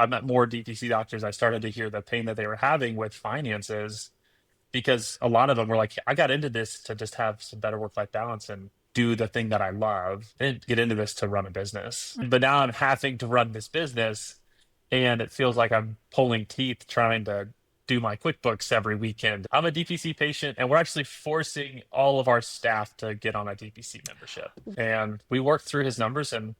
I met more DPC doctors. I started to hear the pain that they were having with finances because a lot of them were like, I got into this to just have some better work-life balance and do the thing that I love. I didn't get into this to run a business. But now I'm having to run this business and it feels like I'm pulling teeth trying to do my QuickBooks every weekend. I'm a DPC patient and we're actually forcing all of our staff to get on a DPC membership. And we worked through his numbers and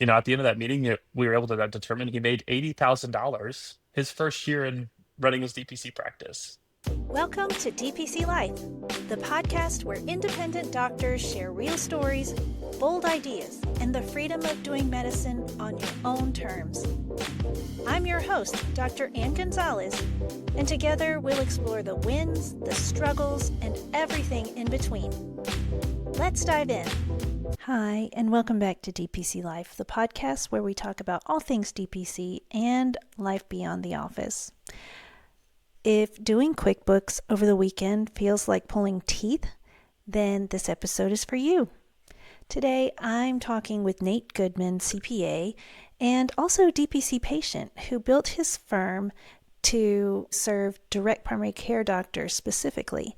at the end of that meeting, we were able to determine he made $80,000 his first year in running his DPC practice. Welcome to DPC Life, the podcast where independent doctors share real stories, bold ideas, and the freedom of doing medicine on your own terms. I'm your host, Dr. Ann Gonzalez, and together we'll explore the wins, the struggles, and everything in between. Let's dive in. Hi, and welcome back to DPC Life, the podcast where we talk about all things DPC and life beyond the office. If doing QuickBooks over the weekend feels like pulling teeth, then this episode is for you. Today, I'm talking with Nate Goodman, CPA, and also DPC patient who built his firm to serve direct primary care doctors specifically.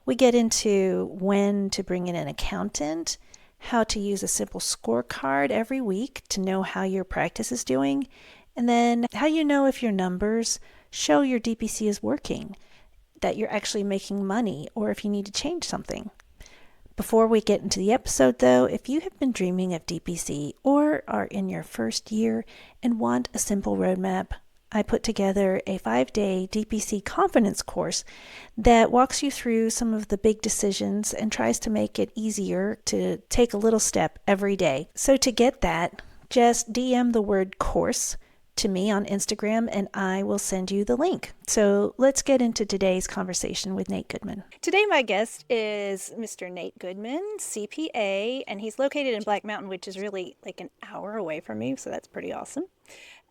We get into when to bring in an accountant, how to use a simple scorecard every week to know how your practice is doing, and then how you know if your numbers show your DPC is working, that you're actually making money, or if you need to change something. Before we get into the episode though, if you have been dreaming of DPC or are in your first year and want a simple roadmap, I put together a 5-day DPC confidence course that walks you through some of the big decisions and tries to make it easier to take a little step every day. So to get that, just DM the word course to me on Instagram and I will send you the link. So let's get into today's conversation with Nate Goodman. Today my guest is Mr. Nate Goodman, CPA, and he's located in Black Mountain, which is really like an hour away from me, so that's pretty awesome.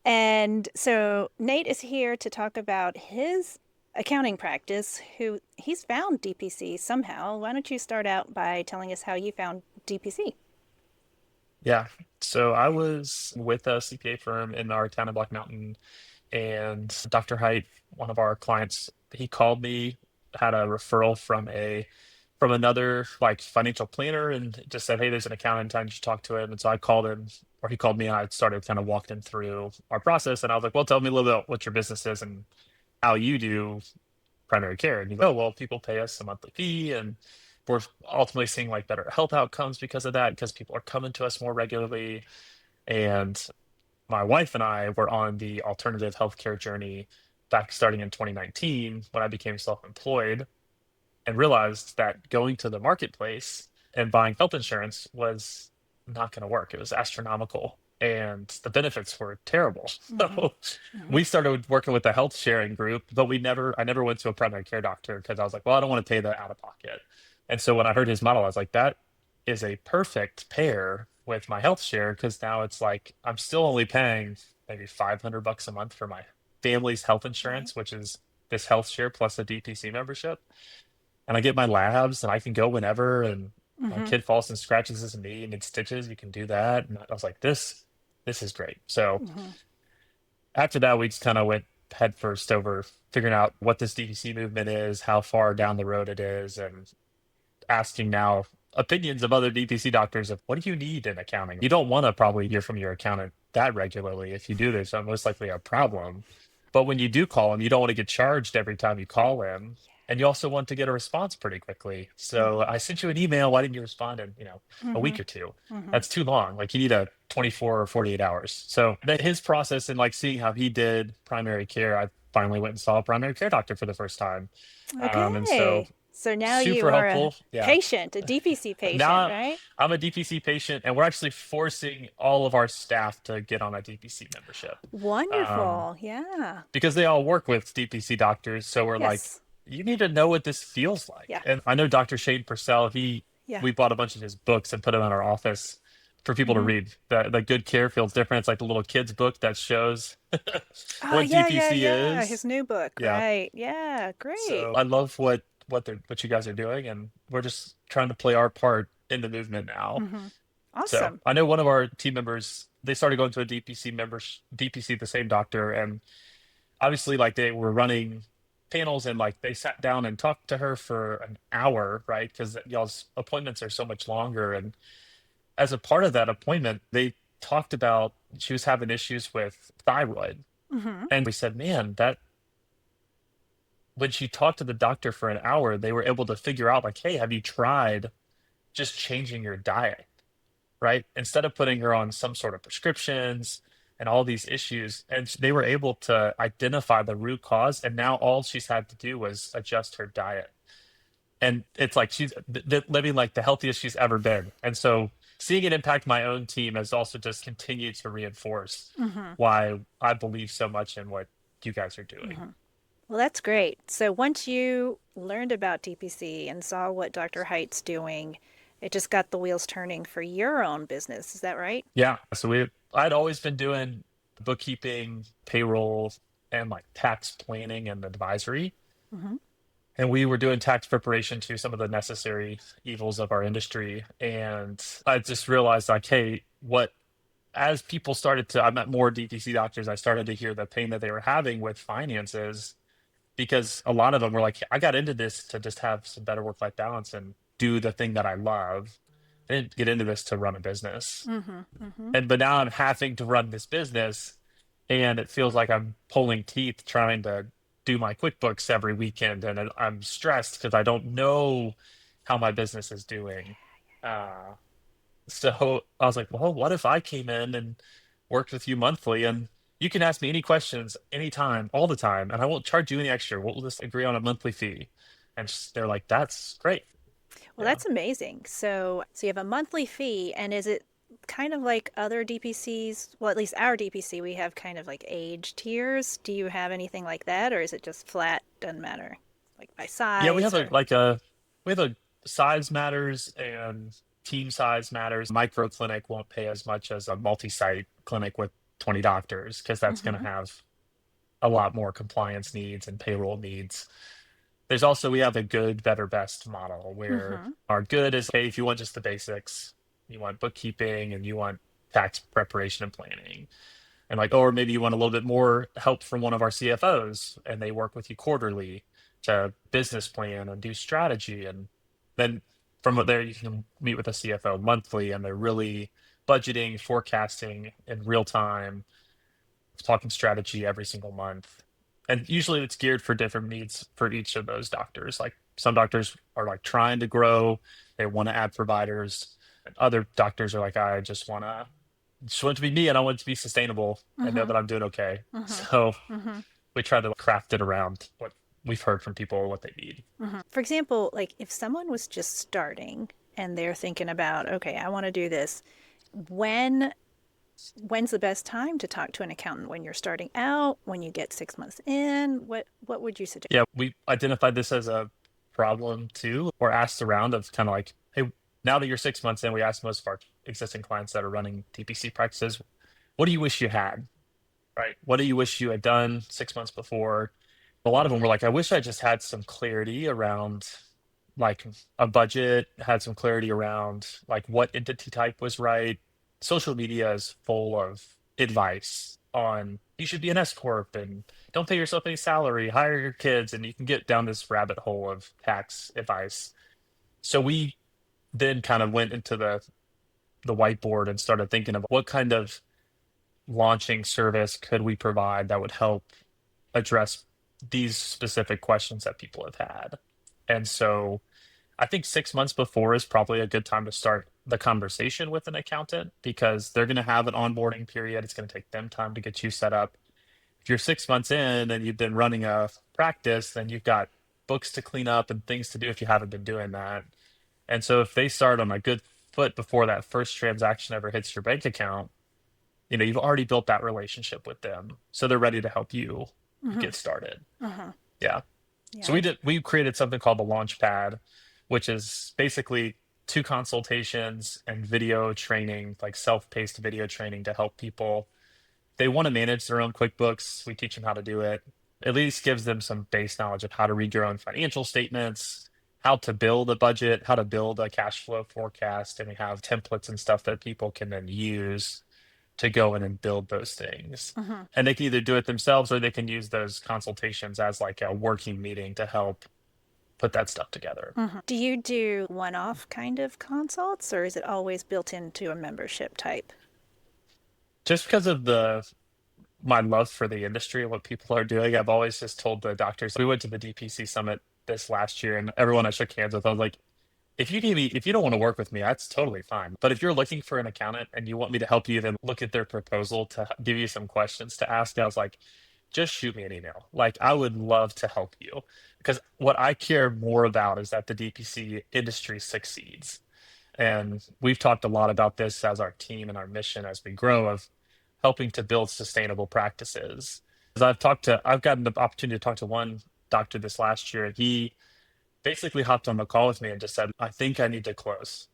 And so Nate is here to talk about his accounting practice, who he's found DPC somehow. Why don't you start out by telling us how you found DPC? Yeah. So I was with a CPA firm in our town in Black Mountain, and Dr. Height, one of our clients, he called me, had a referral from another like financial planner, and just said, "Hey, there's an accountant. I need you to talk to him." And so I called him, or he called me, and I started kind of walking him through our process. And I was like, "Well, tell me a little bit about what your business is and how you do primary care." And he's like, "Oh, well, people pay us a monthly fee, and we're ultimately seeing like better health outcomes because of that, because people are coming to us more regularly." And my wife and I were on the alternative healthcare journey back starting in 2019 when I became self-employed and realized that going to the marketplace and buying health insurance was not going to work. It was astronomical and the benefits were terrible. Mm-hmm. So Mm-hmm. we started working with the health sharing group, but I never went to a primary care doctor because I was like, well, I don't want to pay the out of pocket. And so when I heard his model, I was like, that is a perfect pair with my health share because now it's like I'm still only paying maybe $500 a month for my family's health Right. insurance, which is this health share plus a DPC membership. And I get my labs and I can go whenever. And my Mm-hmm. kid falls and scratches his knee and needs stitches. You can do that. And I was like, this is great. So Mm-hmm. after that, we just kind of went headfirst over figuring out what this DPC movement is, how far down the road it is, and asking now opinions of other DPC doctors of what do you need in accounting? You don't want to probably hear from your accountant that regularly. If you do, there's most likely a problem. But when you do call them, you don't want to get charged every time you call them. And you also want to get a response pretty quickly. So I sent you an email. Why didn't you respond in, a Mm-hmm. week or two? Mm-hmm. That's too long. Like you need a 24 or 48 hours. So that his process and like seeing how he did primary care, I finally went and saw a primary care doctor for the first time. And so Okay. So now you super are a helpful. Yeah. patient, a DPC patient, Now right? I'm a DPC patient, and we're actually forcing all of our staff to get on a DPC membership um, Wonderful. Yeah. because they all work with DPC doctors. So we're like, Yes. you need to know what this feels like. Yeah. And I know Dr. Shane Purcell, Yeah. we bought a bunch of his books and put them in our office for people to Mm-hmm. read. The Good Care Feels Different. It's like the little kids book that shows Oh, what yeah, yeah, DPC yeah. His is. new book, Yeah. right? Yeah, great. So I love what you guys are doing, and we're just trying to play our part in the movement now. Mm-hmm. So Awesome. I know one of our team members, they started going to a DPC, the same doctor, and obviously like they were running panels and like they sat down and talked to her for an hour, right? Because y'all's appointments are so much longer. And as a part of that appointment, they talked about she was having issues with thyroid. Hmm. And we said, man, that when she talked to the doctor for an hour, they were able to figure out like, hey, have you tried just changing your diet? Right? Instead of putting her on some sort of prescriptions and all these issues, and they were able to identify the root cause. And now all she's had to do was adjust her diet. And it's like she's living like the healthiest she's ever been. And so seeing it impact my own team has also just continued to reinforce Hmm. why I believe so much in what you guys are doing. Hmm. Well, that's great. So once you learned about DPC and saw what Dr. Height's doing, it just got the wheels turning for your own business. Is that right? Yeah. So I'd always been doing bookkeeping, payroll, and like tax planning and advisory. Hmm. And we were doing tax preparation to some of the necessary evils of our industry. And I just realized like, hey, as people started to, I met more DTC doctors, I started to hear the pain that they were having with finances because a lot of them were like, I got into this to just have some better work-life balance and do the thing that I love. I didn't get into this to run a business. Hmm. Hmm. But now I'm having to run this business and it feels like I'm pulling teeth trying to do my QuickBooks every weekend and I'm stressed because I don't know how my business is doing. Uh, so I was like, well, what if I came in and worked with you monthly and you can ask me any questions anytime, all the time, and I won't charge you any extra. We'll just agree on a monthly fee. And they're like, that's great. Well, Yeah. that's amazing. So you have a monthly fee, and is it kind of like other DPCs? Well, at least our DPC, we have kind of like age tiers. Do you have anything like that, or is it just flat? Doesn't matter, like by Yeah, we have size a or? like a we have a size matters and team size matters. Micro clinic won't pay as much as a multi-site clinic with 20 doctors because that's going to Hmm. have a lot more compliance needs and payroll needs. There's also we have a good, better, best model where Hmm. our good is hey, if you want just the basics, you want bookkeeping and you want tax preparation and planning. And like, or maybe you want a little bit more help from one of our CFOs and they work with you quarterly to business plan and do strategy. And then from there, you can meet with a CFO monthly and they're really budgeting, forecasting in real time, talking strategy every single month. And usually it's geared for different needs for each of those doctors. Like some doctors are like trying to grow, they want to add providers. And other doctors are like, I just want it to be me and I want it to be sustainable and know Hmm. that I'm doing okay. Hmm. So Hmm. we try to craft it around what we've heard from people, what they need. Hmm. For example, like if someone was just starting and they're thinking about, okay, I want to do this, when when's the best time to talk to an accountant? When you're starting out, when you get 6 months in? What would you suggest? Yeah, we identified this as a problem too, or asked around of kind of like, hey, now that you're 6 months in, we asked most of our existing clients that are running DPC practices, what do you wish you had? Right? What do you wish you had done 6 months before? A lot of them were like, I wish I just had some clarity around like a budget, had some clarity around like what entity type was right. Social media is full of advice on you should be an S corp and don't pay yourself any salary, hire your kids, and you can get down this rabbit hole of tax advice. So we then kind of went into the whiteboard and started thinking of what kind of launching service could we provide that would help address these specific questions that people have had. And so I think 6 months before is probably a good time to start the conversation with an accountant because they're going to have an onboarding period. It's going to take them time to get you set up. If you're 6 months in and you've been running a practice, then you've got books to clean up and things to do if you haven't been doing that. And so if they start on a good foot before that first transaction ever hits your bank account, you've already built that relationship with them. So they're ready to help you Hmm. get started. Uh-huh. Yeah. Yeah. So we created something called the Launchpad, which is basically two consultations and video training, like self-paced video training to help people. They want to manage their own QuickBooks. We teach them how to do it. At least gives them some base knowledge of how to read your own financial statements, how to build a budget, how to build a cash flow forecast, and we have templates and stuff that people can then use to go in and build those things. Hmm. And they can either do it themselves or they can use those consultations as like a working meeting to help put that stuff together. Hmm. Do you do one-off kind of consults, or is it always built into a membership type? Just because of the my love for the industry and what people are doing, I've always just told the doctors. We went to the DPC summit this last year, and everyone I shook hands with, I was like, if you don't want to work with me, that's totally fine. But if you're looking for an accountant and you want me to help you, then look at their proposal to give you some questions to ask. I was like, just shoot me an email. Like, I would love to help you because what I care more about is that the DPC industry succeeds. And we've talked a lot about this as our team and our mission as we grow of helping to build sustainable practices. As I've gotten the opportunity to talk to one doctor this last year, and he basically hopped on the call with me and just said, I think I need to close.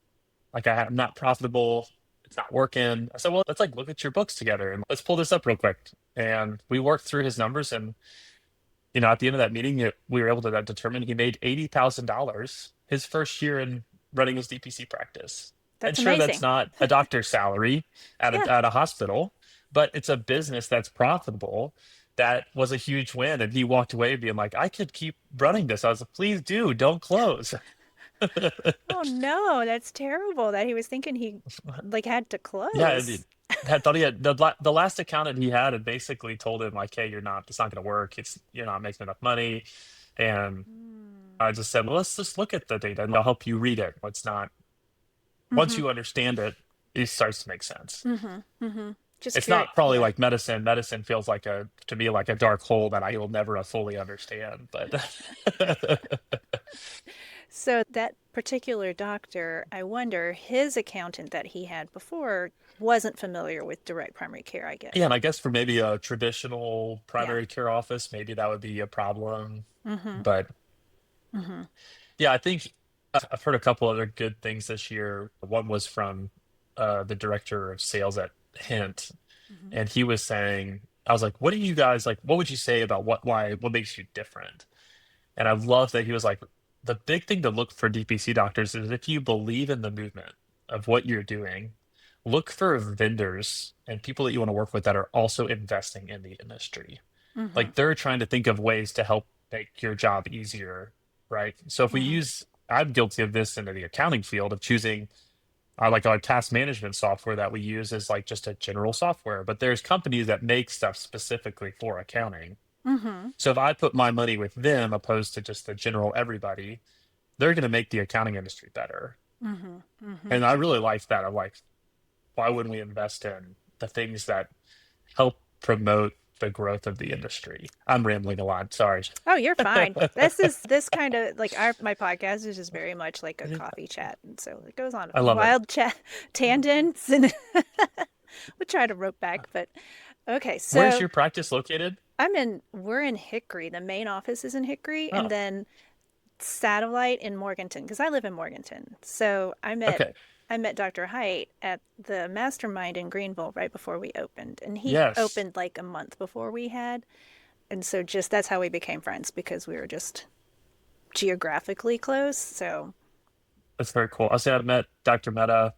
Like I'm not profitable. It's not working. I said, well, let's like look at your books together and let's pull this up real quick. And we worked through his numbers and at the end of that meeting, we were able to determine he made $80,000 his first year in running his DPC practice. And That's sure, that's amazing. not a doctor's salary at Yeah. at a hospital, but it's a business that's profitable. That was a huge win. And he walked away being like, I could keep running this. I was like, please do, don't close. Oh no, that's terrible that he was thinking he like had to Yeah, close. had thought he had the last accountant he had basically told him like, hey, it's not going to work. You're not making enough money. And Mm. I just said, well, let's just look at the data and I'll help you read it. Once Mm-hmm. you understand it, it starts to make sense. Mm-hmm. Mm-hmm. Just It's curious. not probably Yeah. like medicine. Medicine feels like to me like a dark hole that I will never fully understand. But So that particular doctor, I wonder, his accountant that he had before wasn't familiar with direct primary care, I yeah, guess. and I guess for maybe a traditional Yeah. primary care office, maybe that would be a problem. Mm-hmm. But Mm-hmm. yeah, I think I've heard a couple other good things this year. One was from the director of sales at Hint, Mm-hmm. and he was saying, I was like, what do you guys like? What would you say about what makes you different? And I love that he was like, the big thing to look for DPC doctors is if you believe in the movement of what you're doing, look for vendors and people that you want to work with that are also investing in the industry. Mm-hmm. Like they're trying to think of ways to help make your job easier, right? So if we Mm-hmm. use, I'm guilty of this in the accounting field of choosing like our task management software that we use is like just a general software, but there's companies that make stuff specifically for accounting. Mm-hmm. So if I put my money with them opposed to just the general everybody, they're going to make the accounting industry better. Mm-hmm. Mm-hmm. And I really like that. I'm like, why wouldn't we invest in the things that help promote the growth of the industry? I'm rambling a lot. Sorry. Oh, you're fine. This kind of like our my podcast is just very much like a coffee chat, and so it goes on I love it. wild chat tangents, and we try to rope back. But okay, Where's so your practice located? we're in Hickory. The main office is in Hickory, and Oh, then satellite in Morganton because I live in Morganton. So okay. I met Dr. Height at the Mastermind in Greenville right before we opened, and he Yes. opened like a month before we had, and so just that's how we became friends because we were just geographically close. So, That's very cool. I say I've met Dr. Meta.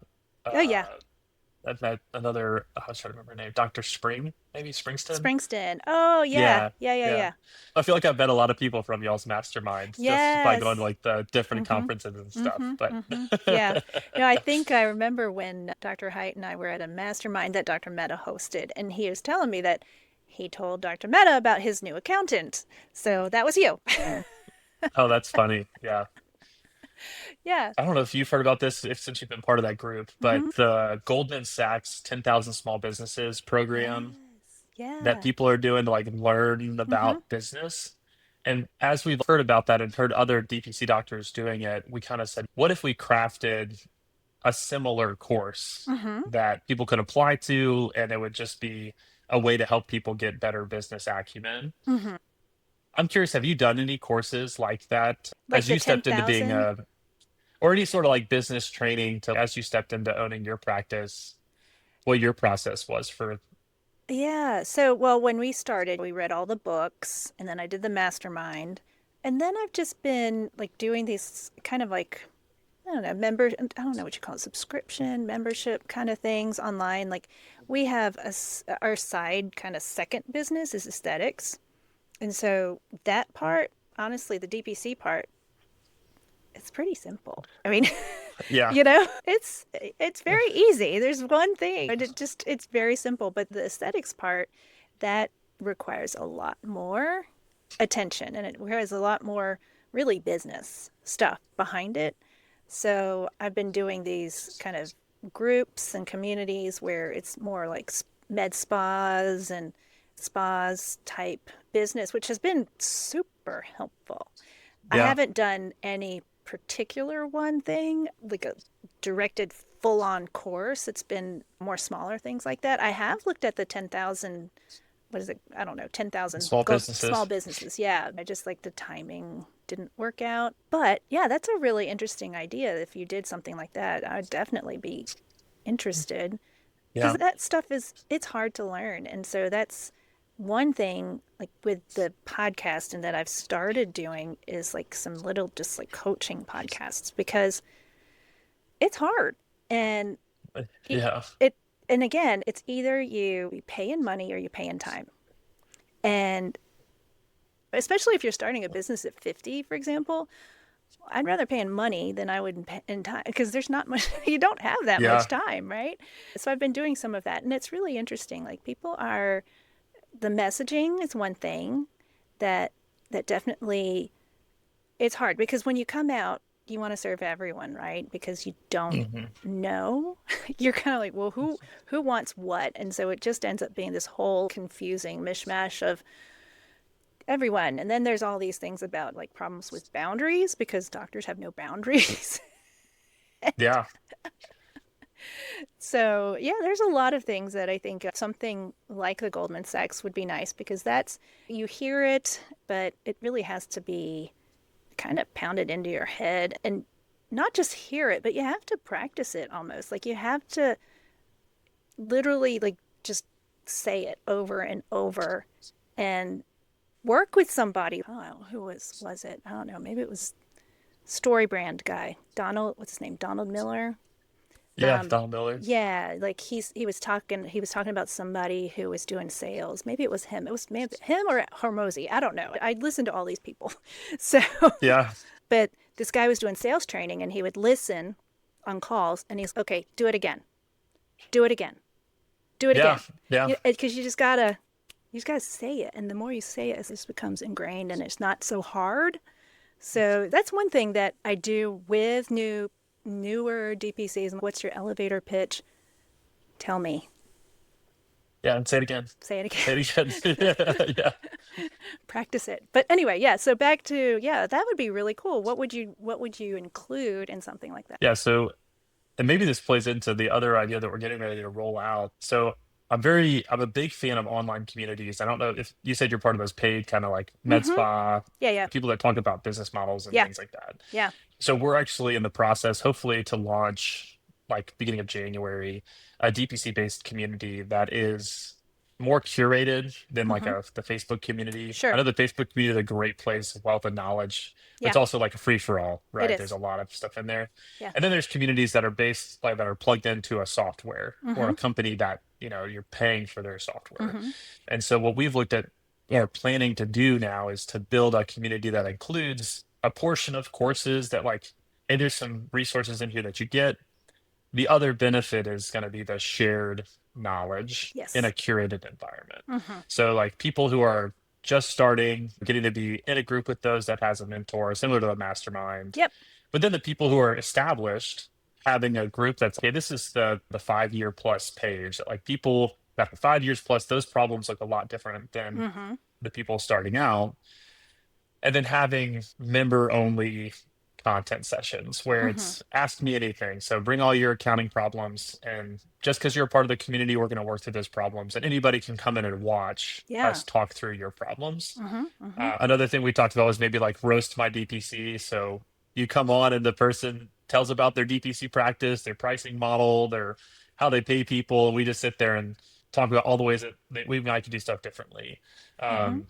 oh yeah, Uh, I've met another, I was trying to remember her name, Dr. Spring, maybe Springston. Springston. Oh yeah, Yeah, yeah, yeah, yeah. yeah. I feel like I've met a lot of people from y'all's masterminds just by going to Yes. like the different Mm-hmm. conferences and stuff. Mm-hmm. But Mm-hmm. Yeah. No, I think I remember when Dr. Height and I were at a mastermind that Dr. Meta hosted, and he was telling me that he told Dr. Meta about his new accountant. So that was you. oh, that's funny. Yeah. Yeah. I don't know if you've heard about this since you've been part of that group, but Mm-hmm. the Goldman Sachs 10,000 Small Businesses program Yes. that Yeah. people are doing to like learn Mm-hmm. about business. And as we've heard about that and heard other DPC doctors doing it, we kind of said, what if we crafted a similar course Mm-hmm. that people could apply to, and it would just be a way to help people get better business acumen? Mm-hmm. I'm curious, have you done any courses like that Like as the you stepped into being 10,000? or any sort of like business training to as you stepped into owning your practice, what your process was for? Yeah. So, well, when we started, we read all the books and then I did the mastermind. And then I've just been like doing these kind of like, I don't know, I don't know what you call it, subscription, membership kind of things online. Like we have our side kind of second business is aesthetics. And so that part, honestly, the DPC part, it's pretty simple. I mean, Yeah. it's very easy. There's one thing. And it's very simple, but the aesthetics part that requires a lot more attention and it requires a lot more really business stuff behind it. So I've been doing these kind of groups and communities where it's more like med spas and spas type business, which has been super helpful. I Yeah. haven't done any particular one thing, like a directed full on course. It's been more smaller things like that. I have looked at the 10,000, what is it? I don't know, 10,000 Small small businesses. businesses. Yeah. I just like the timing didn't work out. But yeah, that's a really interesting idea. If you did something like that, I'd definitely be interested because Yeah. that stuff it's hard to learn. And so that's one thing like with the podcast and that I've started doing is like some little just like coaching podcasts because it's hard and it, Yeah. it and again it's either you pay in money or you pay in time. And especially if you're starting a business at 50, for example, I'd rather pay in money than I would in time because there's not much, you don't have that much Yeah. time, right? So I've been doing some of that and it's really interesting. Like the messaging is one thing that definitely it's hard because when you come out, you want to serve everyone, right? Because you don't Hmm. know. You're kind of like, well, who wants what? And so it just ends up being this whole confusing mishmash of everyone. And then there's all these things about like problems with boundaries because doctors have no boundaries. Yeah. So, yeah, there's a lot of things that I think something like the Goldman Sachs would be nice because that's, you hear it, but it really has to be kind of pounded into your head and not just hear it, but you have to practice it almost. Like you have to literally like just say it over and over and work with somebody. Oh, who was it? I don't know. Maybe it was Story Brand guy. Donald, what's his name? Donald Miller. Yeah. Donald Miller. Yeah, like he was talking about somebody who was doing sales. Maybe it was him. It was maybe him or Hormozy. I don't know. I listened to all these people. So, Yeah. but this guy was doing sales training and he would listen on calls and he's okay, do it again. Do it again. Do it Yeah. again. Yeah. Because you just gotta say it. And the more you say it, it just becomes ingrained and it's not so hard. So that's one thing that I do with newer DPCs. What's your elevator pitch? Tell me. Yeah. And say it again. Say it again. Say it again. Yeah. Practice it. But anyway, yeah, so back to yeah, that would be really cool. What would you include in something like that? Yeah. So, and maybe this plays into the other idea that we're getting ready to roll out. So I'm a big fan of online communities. I don't know if you said you're part of those paid kind of like med Mhm. spa Yeah, yeah. people that talk about business models and Yeah. things like that. Yeah. So we're actually in the process, hopefully, to launch like beginning of January, a DPC based community that is more curated than like Mhm. the Facebook community. I Sure. know the Facebook community is a great place, wealth of knowledge, but it's Yeah. also like a free for all, It right? There's is. a lot of stuff in there. Yeah. And then there's communities that are based like that are plugged into a software or a Mhm. company that, you're paying for their software. Mhm. And so what we've looked at or planning to do now is to build a community that includes a portion of courses that like, and there's some resources in here that you get. The other benefit is going to be the shared knowledge in a Yes. curated environment. Mhm. So like people who are just starting, getting to be in a group with those that has a mentor, similar to a mastermind. Yep. But then the people who are established, having a group that's okay, this is the 5 year plus page. Like people after 5 years plus, those problems look a lot different than Mhm. the people starting out. And then having member only content sessions where Mhm. it's ask me anything. So bring all your accounting problems, and just because you're a part of the community, we're going to work through those problems, and anybody can come in and watch Yeah. us talk through your problems. Mhm. Mhm. Another thing we talked about was maybe like roast my DPC. So you come on and the person tells about their DPC practice, their pricing model, their how they pay people, and we just sit there and talk about all the ways that we might could do stuff differently. Mhm. Um,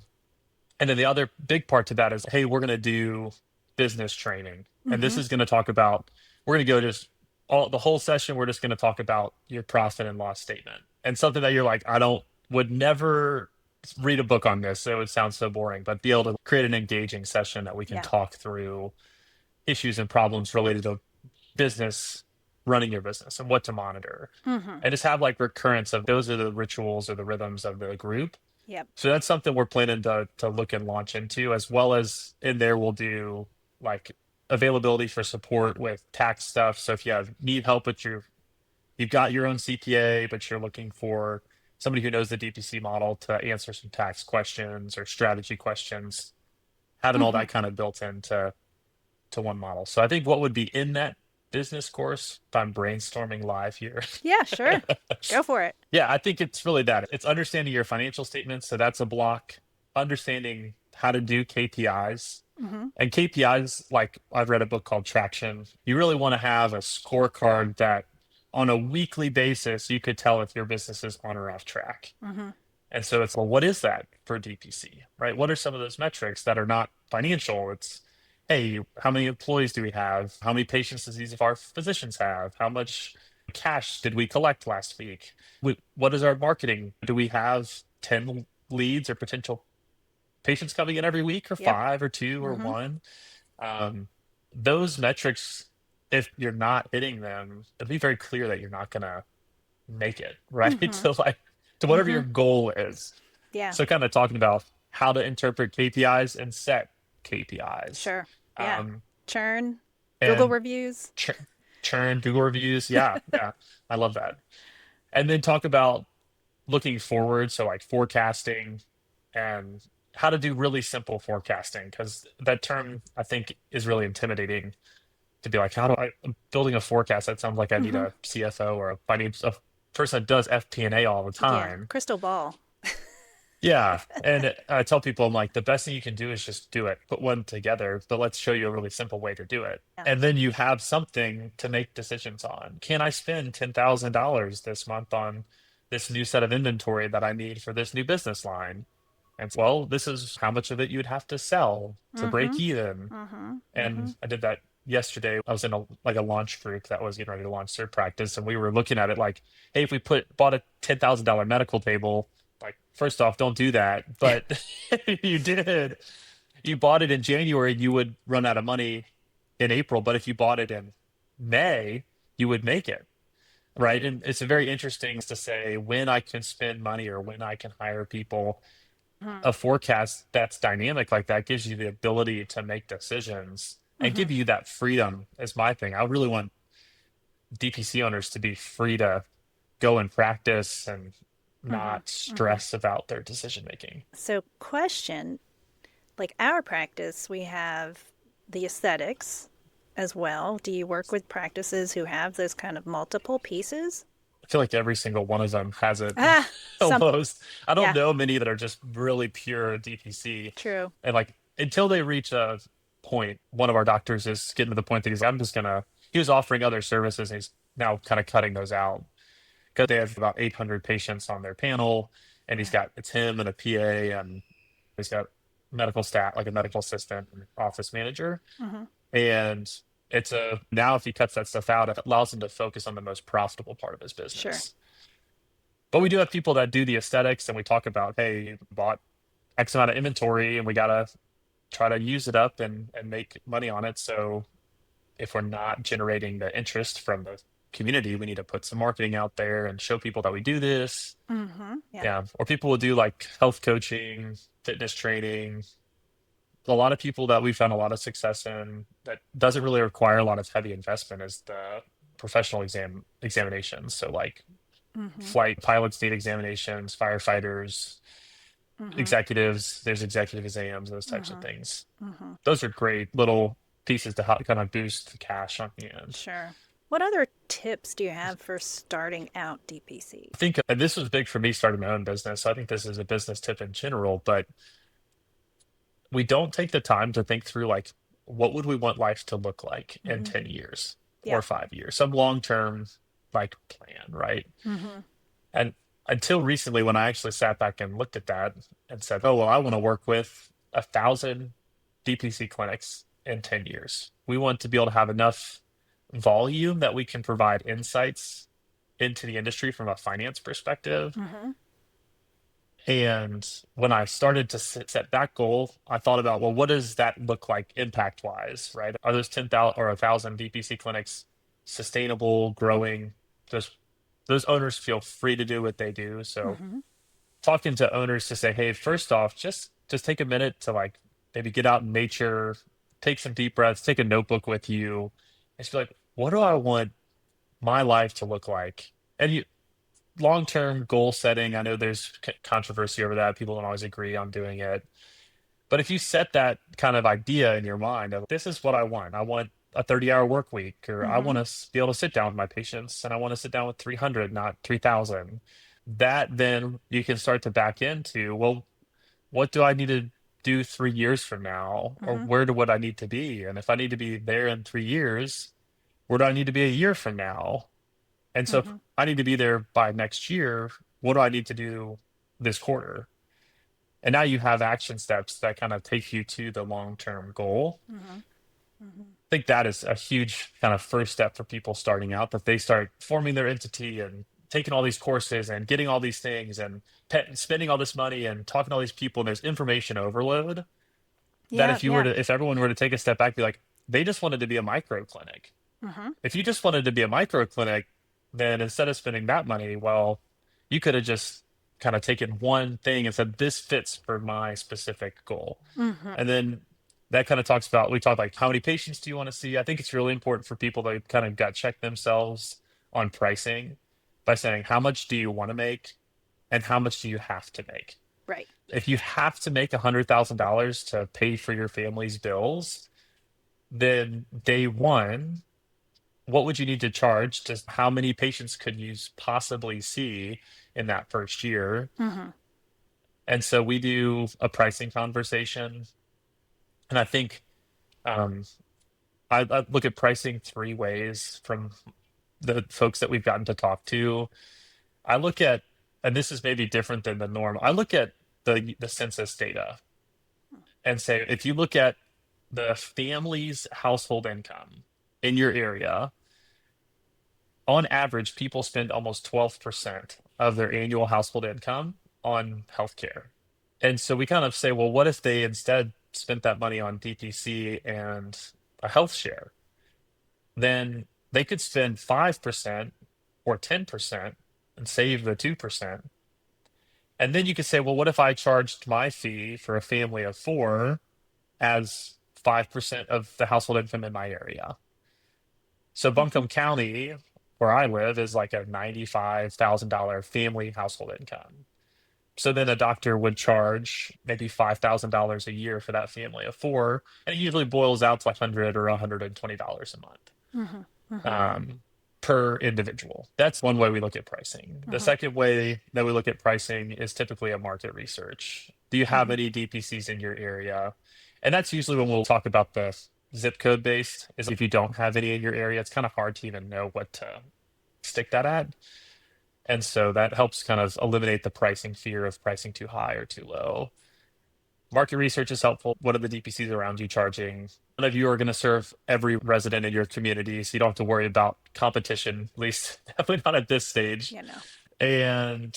And then the other big part to that is, hey, we're going to do business training. And this Mm-hmm. is going to talk about, we're going to go just all the whole session, we're just going to talk about your profit and loss statement. And something that you're like, would never read a book on this. It would sound so boring, but be able to create an engaging session that we can Yeah. talk through issues and problems related to business, running your business and what to monitor. Mm-hmm. And just have like recurrence of those are the rituals or the rhythms of the group. Yep. So that's something we're planning to look and launch into, as well as in there we'll do like availability for support with tax stuff. So if you need help with you've got your own CPA, but you're looking for somebody who knows the DPC model to answer some tax questions or strategy questions, having all Mm-hmm. that kind of built into one model. So I think what would be in that business course, if I'm brainstorming live here, Yeah, sure. Go for it. yeah, I think it's really that. It's understanding your financial statements. So that's a block. Understanding how to do KPIs. Mm-hmm. And KPIs, like I've read a book called Traction, you really want to have a scorecard that on a weekly basis, you could tell if your business is on or off track. Mm-hmm. And so it's, well, what is that for DPC, right? What are some of those metrics that are not financial? It's, hey, how many employees do we have? How many patients does each of our physicians have? How much cash did we collect last week? What is our marketing? Do we have 10 leads or potential patients coming in every week, or Yep. five or two or Mm-hmm. one? Um, those metrics, if you're not hitting them, it'll be very clear that you're not going to make it, right? Mm-hmm. So like to whatever Mm-hmm. your goal is. Yeah. So kind of talking about how to interpret KPIs and set KPIs. Sure. Yeah. Um, Churn, Google and reviews. ch churn, Google reviews. Yeah, yeah. I love that. And then talk about looking forward. So like forecasting and how to do really simple forecasting, because that term I think is really intimidating to be like, how do I'm building a forecast? That sounds like I need Mm-hmm. a CFO or a person that does FP&A all the Yeah. time. Crystal ball. Yeah. And I tell people, I'm like, the best thing you can do is just do it, put one together, but let's show you a really simple way to do it. Yeah. And then you have something to make decisions on. Can I spend $10,000 this month on this new set of inventory that I need for this new business line? And well, this is how much of it you would have to sell to Mm-hmm. break even. Mm-hmm. Mm-hmm. And I did that yesterday. I was in a launch group that was getting ready to launch their practice, and we were looking at it like, hey, if we bought a $10,000 medical table, like first off, don't do that. But if you bought it in January, you would run out of money in April. But if you bought it in May, you would make it. Right. And it's very interesting to say when I can spend money or when I can hire people. Mm-hmm. A forecast that's dynamic like that gives you the ability to make decisions and Mm-hmm. give you that freedom is my thing. I really want DPC owners to be free to go and practice and Mm-hmm. not Mm-hmm. stress about their decision making. So, question, like our practice, we have the aesthetics as well. Do you work with practices who have those kind of multiple pieces? I feel like every single one of them has it Ah, some, almost. I don't yeah, know many that are just really pure DPC. true. And like until they reach a point, one of our doctors is getting to the point that he was offering other services and he's now kind of cutting those out because they have about 800 patients on their panel, and it's him and a PA, and he's got medical staff, like a medical assistant and office manager. Mm-hmm. And it's a now if he cuts that stuff out, it allows him to focus on the most profitable part of his Sure. business. But we do have people that do the aesthetics, and we talk about, hey, you bought X amount of inventory, and we gotta try to use it up and make money on it. So if we're not generating the interest from the community, we need to put some marketing out there and show people that we do this. Mm-hmm. Yeah. Yeah. Or people will do like health coaching, fitness training. A lot of people that we found a lot of success in that doesn't really require a lot of heavy investment is the professional examinations. So like Mm-hmm. flight pilots need examinations, firefighters, Mm-hmm. executives, there's executive exams, those types of Mm-hmm. things. Mm-hmm. Those are great little pieces to kind of boost the cash on the end. Sure. What other tips do you have for starting out DPC? I think, and this was big for me starting my own business. So I think this is a business tip in general, but we don't take the time to think through like, what would we want life to look like in Mm-hmm. 10 years Yeah. or 5 years? Some long-term like plan, right? Mm-hmm. And until recently, when I actually sat back and looked at that and said, oh, well, I want to work with 1,000 DPC clinics in 10 years. We want to be able to have enough volume that we can provide insights into the industry from a finance perspective. Mm-hmm. And when I started to set that goal, I thought about, well, what does that look like impact wise, right? Are those 10,000 or 1,000 DPC clinics sustainable, growing? Does those owners feel free to do what they do? So Mm-hmm. talking to owners to say, hey, first off, just take a minute to like maybe get out in nature, take some deep breaths, take a notebook with you, and just be like, what do I want my life to look like? And you long-term goal setting, I know there's controversy over that. People don't always agree on doing it. But if you set that kind of idea in your mind of this is what I want a 30-hour work week, or I Mm-hmm. want to be able to sit down with my patients and I want to sit down with 300, not 3,000. That then you can start to back into, well, what do I need to do 3 years from now? Or Mm-hmm. where do what I need to be? And if I need to be there in 3 years, where do I need to be a year from now? And so if Mm-hmm. I need to be there by next year, what do I need to do this quarter? And now you have action steps that kind of take you to the long-term goal. Mm-hmm. Mm-hmm. I think that is a huge kind of first step for people starting out, that they start forming their entity and taking all these courses and getting all these things and spending all this money and talking to all these people. And there's information overload that Yeah, yeah. if everyone were to take a step back, be like, they just wanted to be a micro clinic. Mm-hmm. If you just wanted to be a micro clinic, then instead of spending that money, well, you could have just kind of taken one thing and said, this fits for my specific goal. Mm-hmm. And then that kind of talks about, we talk like, how many patients do you want to see? I think it's really important for people to kind of gut check themselves on pricing by saying, how much do you want to make and how much do you have to make? Right. If you have to make $100,000 to pay for your family's bills, then day one, what would you need to charge? Just how many patients could you possibly see in that first year? Mm-hmm. And so we do a pricing conversation. And I think um, I look at pricing three ways from the folks that we've gotten to talk to. I look at, and this is maybe different than the norm, I look at the census data and say, if you look at the family's household income in your area, on average, people spend almost 12% of their annual household income on healthcare. And so we kind of say, well, what if they instead spent that money on DTC and a health share? Then they could spend 5% or 10% and save the 2%. And then you could say, well, what if I charged my fee for a family of four as 5% of the household income in my area? So Mm-hmm. Buncombe County, where I live, is like a $95,000 family household income. So then a doctor would charge maybe $5,000 a year for that family of four, and it usually boils out to like 100 or $120 a month Mm-hmm. Mm-hmm. um, per individual. That's one way we look at pricing. The Mm-hmm. second way that we look at pricing is typically a market research. Do you have Mm-hmm. any DPCs in your area? And that's usually when we'll talk about the zip code based, is if you don't have any in your area, it's kind of hard to even know what to stick that at. And so that helps kind of eliminate the pricing fear of pricing too high or too low. Market research is helpful. What are the DPCs around you charging? None of you are going to serve every resident in your community, so you don't have to worry about competition, at least definitely not at this stage. Yeah, no. And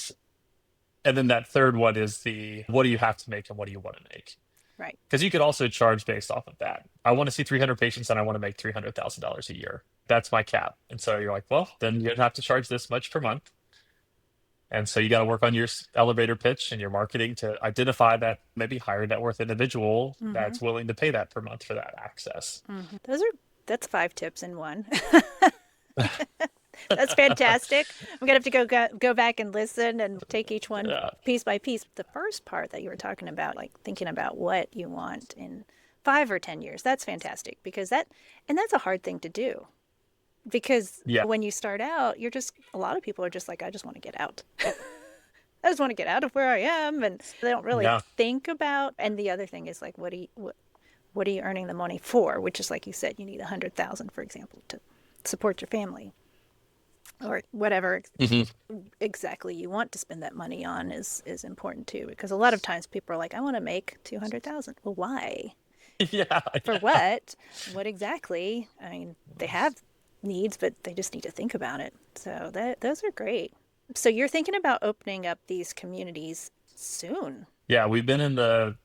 and then that third one is the what do you have to make and what do you want to make? Right. Because you could also charge based off of that. I want to see 300 patients and I want to make $300,000 a year. That's my cap. And so you're like, well, then you'd have to charge this much per month. And so you got to work on your elevator pitch and your marketing to identify that maybe higher net worth individual Mm-hmm. that's willing to pay that per month for that access. Mm-hmm. That's 5 tips in one. That's fantastic. I'm gonna have to go back and listen and take each one Yeah. piece by piece. The first part that you were talking about, like thinking about what you want in 5 or 10 years, that's fantastic because that's a hard thing to do. Because Yeah. when you start out, a lot of people are just like, I just want to get out. I just want to get out of where I am, and they don't really Yeah. think about. And the other thing is like, what are you earning the money for? Which is like you said, you need 100,000, for example, to support your family. or whatever Hmm. exactly you want to spend that money on is important too, because a lot of times people are like, I want to make 200,000. Well, why? Yeah, For yeah. what exactly? I mean, they have needs, but they just need to think about it. So that those are great. So you're thinking about opening up these communities soon. Yeah, we've been in the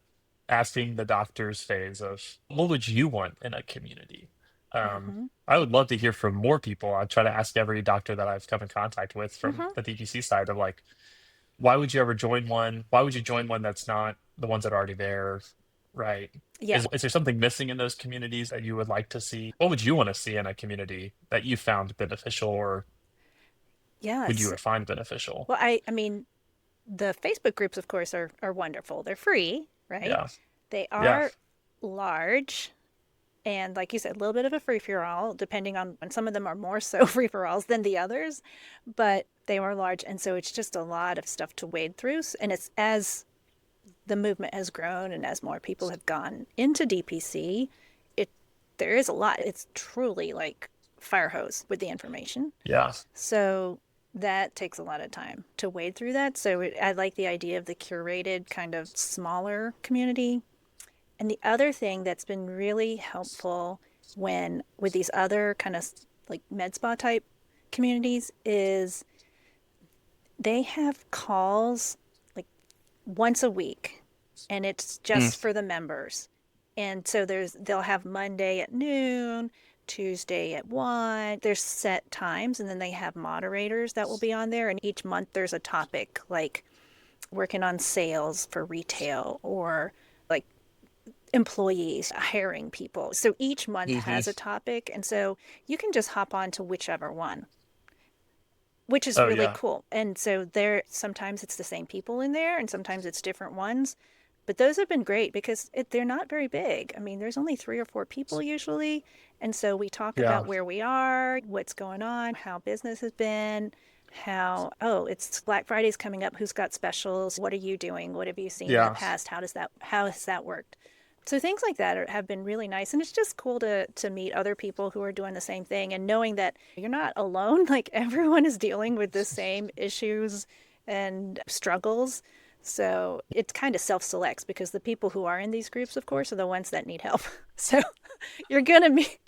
asking the doctors phase of what would you want in a community? Mm-hmm. I would love to hear from more people. I try to ask every doctor that I've come in contact with from Mm-hmm. the DPC side of like, why would you ever join one? Why would you join one that's not the ones that are already there? Right. Yeah. Is there something missing in those communities that you would like to see? What would you want to see in a community that you found beneficial or would Yes. you find beneficial? Well, I mean, the Facebook groups, of course, are wonderful. They're free, right? Yeah. They Yeah. are large. And like you said, a little bit of a free for all, depending on, and some of them are more so free for alls than the others, but they are large. And so it's just a lot of stuff to wade through. And it's as the movement has grown and as more people have gone into DPC, it there is a lot. It's truly like fire hose with the information. Yeah. So that takes a lot of time to wade through that. So I like the idea of the curated kind of smaller community. And the other thing that's been really helpful when with these other kind of like med spa type communities is they have calls like once a week, and it's Mm. just for the members. And so they'll have Monday at noon, Tuesday at 1. There's set times, and then they have moderators that will be on there, and each month there's a topic like working on sales for retail or like employees, hiring people. So each month Hmm. has a topic. And so you can just hop on to whichever one, which is Oh, really yeah. cool. And so there, sometimes it's the same people in there and sometimes it's different ones. But those have been great because they're not very big. I mean, there's only 3 or 4 people usually. And so we talk Yeah. about where we are, what's going on, how business has been, how, oh, it's Black Friday's coming up. Who's got specials? What are you doing? What have you seen in the Yeah. past? How has that worked? So things like that have been really nice, and it's just cool to meet other people who are doing the same thing and knowing that you're not alone. Like everyone is dealing with the same issues and struggles. So it kind of self-selects because the people who are in these groups, of course, are the ones that need help. So you're gonna meet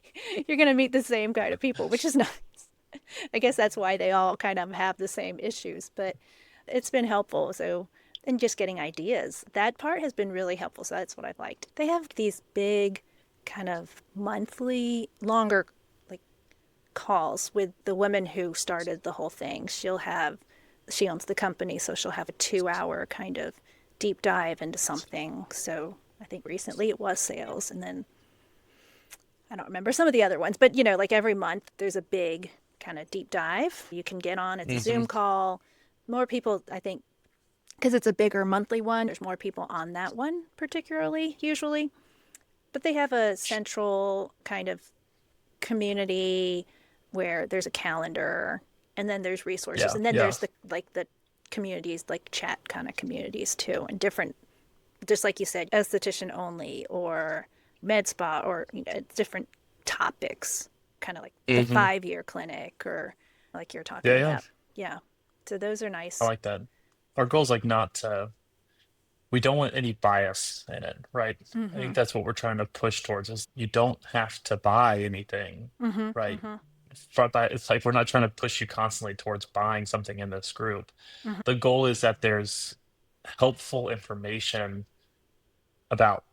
you're gonna meet the same kind of people, which is nice. I guess that's why they all kind of have the same issues, but it's been helpful. So, and just getting ideas, that part has been really helpful. So that's what I've liked. They have these big kind of monthly, longer like calls with the woman who started the whole thing. She owns the company, so she'll have a 2 hour kind of deep dive into something. So I think recently it was sales, and then I don't remember some of the other ones, but like every month there's a big kind of deep dive you can get on. It's a Hmm. Zoom call. More people, I think, because it's a bigger monthly one, there's more people on that one, particularly, usually. But they have a central kind of community where there's a calendar and then there's resources. Yeah. And then Yeah. there's the communities, like chat kind of communities too, and different, just like you said, esthetician only or med spa or different topics, kind of like the Hmm. 5 year clinic or like you're Yeah. talking Yeah. about. Yeah. So those are I nice. like that. Our goal is like not to, we don't want any bias in it, right? I Mm-hmm. think that's what we're trying to push towards is you don't have to buy anything, Mm-hmm. right? Mm-hmm. It's like we're not trying to push you constantly towards buying something in this group. Mm-hmm. The goal is that there's helpful information about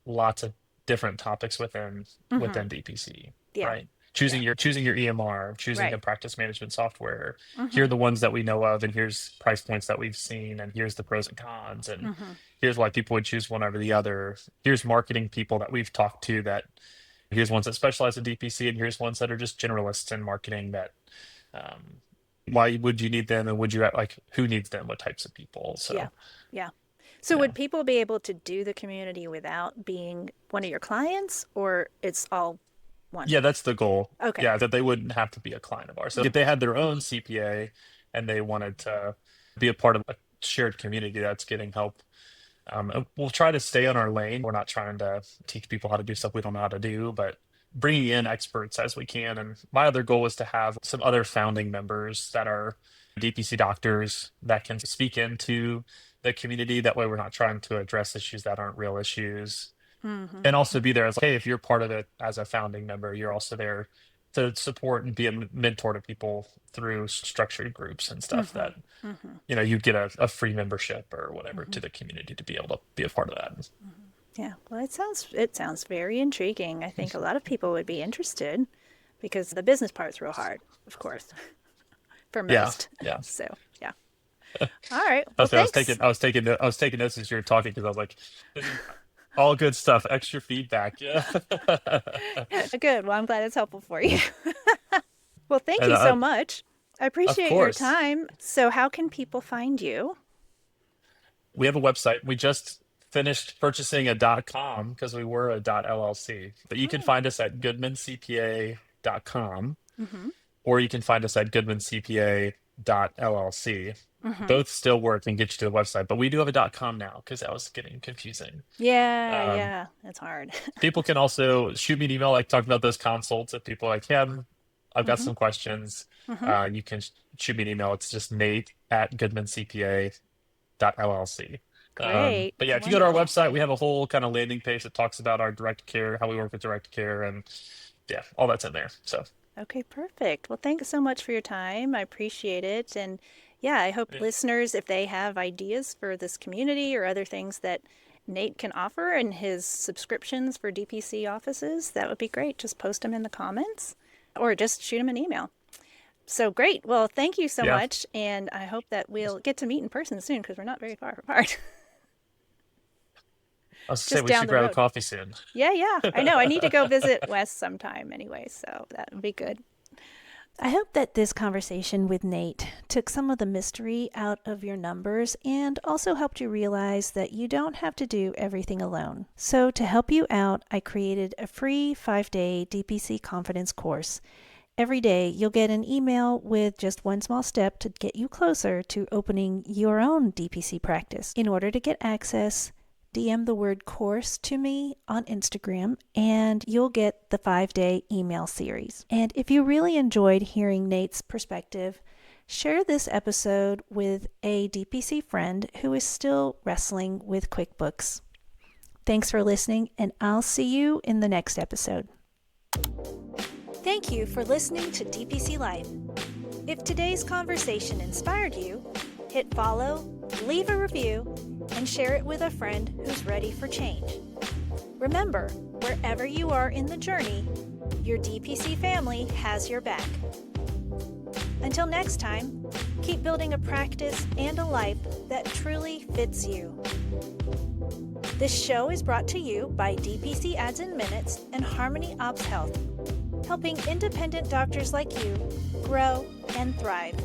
lots of different topics Mm-hmm. within DPC, Yeah. right? Yeah. Choosing your EMR, choosing a Right. practice management software. Here Mm-hmm. are the ones that we know of, and here's price points that we've seen, and here's the pros and cons, and Mm-hmm. here's why people would choose one over the other. Here's marketing people that we've talked to that here's ones that specialize in DPC, and here's ones that are just generalists in marketing that um, why would you need them, and would you like who needs them, what types of people? Yeah. So Yeah. So yeah. would people be able to do the community without being one of your clients, or it's all one? Yeah, that's the goal. Okay. Yeah, that they wouldn't have to be a client of ours. So if they had their own CPA and they wanted to be a part of a shared community that's getting help, we'll try to stay on our lane. We're not trying to teach people how to do stuff we don't know how to do, but bringing in experts as we can. And my other goal was to have some other founding members that are DPC doctors that can speak into the community. That way, we're not trying to address issues that aren't real issues. Mm-hmm. And also be there as like, hey, if you're part of it as a founding member, you're also there to support and be a mentor to people through structured groups and stuff Mm-hmm. that, Mm-hmm. you get a free membership or whatever Mm-hmm. to the community to be able to be a part of that. Yeah, well, it sounds very intriguing. I think a lot of people would be interested because the business part's real hard, of course, for Yeah, most. yeah. So, yeah. All right. Well, thanks. I was taking notes as you were talking because I was like, this is all good stuff, extra feedback. Yeah. Good. Well, I'm glad it's helpful for you. Well, thank And you so much. I of appreciate your course, time. So, how can people find you? we have a website. We just finished purchasing a .com because we were a .llc. But you can Oh. find us at goodmancpa.com, Mm-hmm. or you can find us at goodmancpa.llc. Mm-hmm. Both still work and get you to the website, but we do have a .com now because that was getting confusing. Yeah, Um, yeah, it's hard. People can also shoot me an email, like talking about those consults. If people are like, yeah, I've got Mm-hmm. some questions, Mm-hmm. you can shoot me an email. It's just nate@goodmancpa.llc. Great. But yeah, if you go to our Wonderful. website, we have a whole kind of landing page that talks about our direct care, how we work with direct care, and yeah, all that's in there. So Okay, perfect. Well, thanks so much for your time. I appreciate it. And yeah, I hope yeah, listeners, if they have ideas for this community or other things that Nate can offer and his subscriptions for DPC offices, that would be great. Just post them in the comments or just shoot him an email. So great. Well, thank you so yeah. much. And I hope that we'll get to meet in person soon because we're not very far apart. I was gonna say Just we down should the grab a road. coffee soon. Yeah, yeah. I know. I need to go visit Wes sometime anyway. So that would be good. I hope that this conversation with Nate took some of the mystery out of your numbers and also helped you realize that you don't have to do everything alone. So, to help you out, I created a free 5-day DPC confidence course. Every day, you'll get an email with just one small step to get you closer to opening your own DPC practice. In order to get access, DM the word course to me on Instagram and you'll get the 5-day email series. And if you really enjoyed hearing Nate's perspective, share this episode with a DPC friend who is still wrestling with QuickBooks. Thanks for listening, and I'll see you in the next episode. Thank you for listening to DPC Life. If today's conversation inspired you, hit follow, leave a review, and share it with a friend who's ready for change. Remember, wherever you are in the journey, your DPC family has your back. Until next time, keep building a practice and a life that truly fits you. This show is brought to you by DPC Ads in Minutes and Harmony Ops Health, helping independent doctors like you grow and thrive.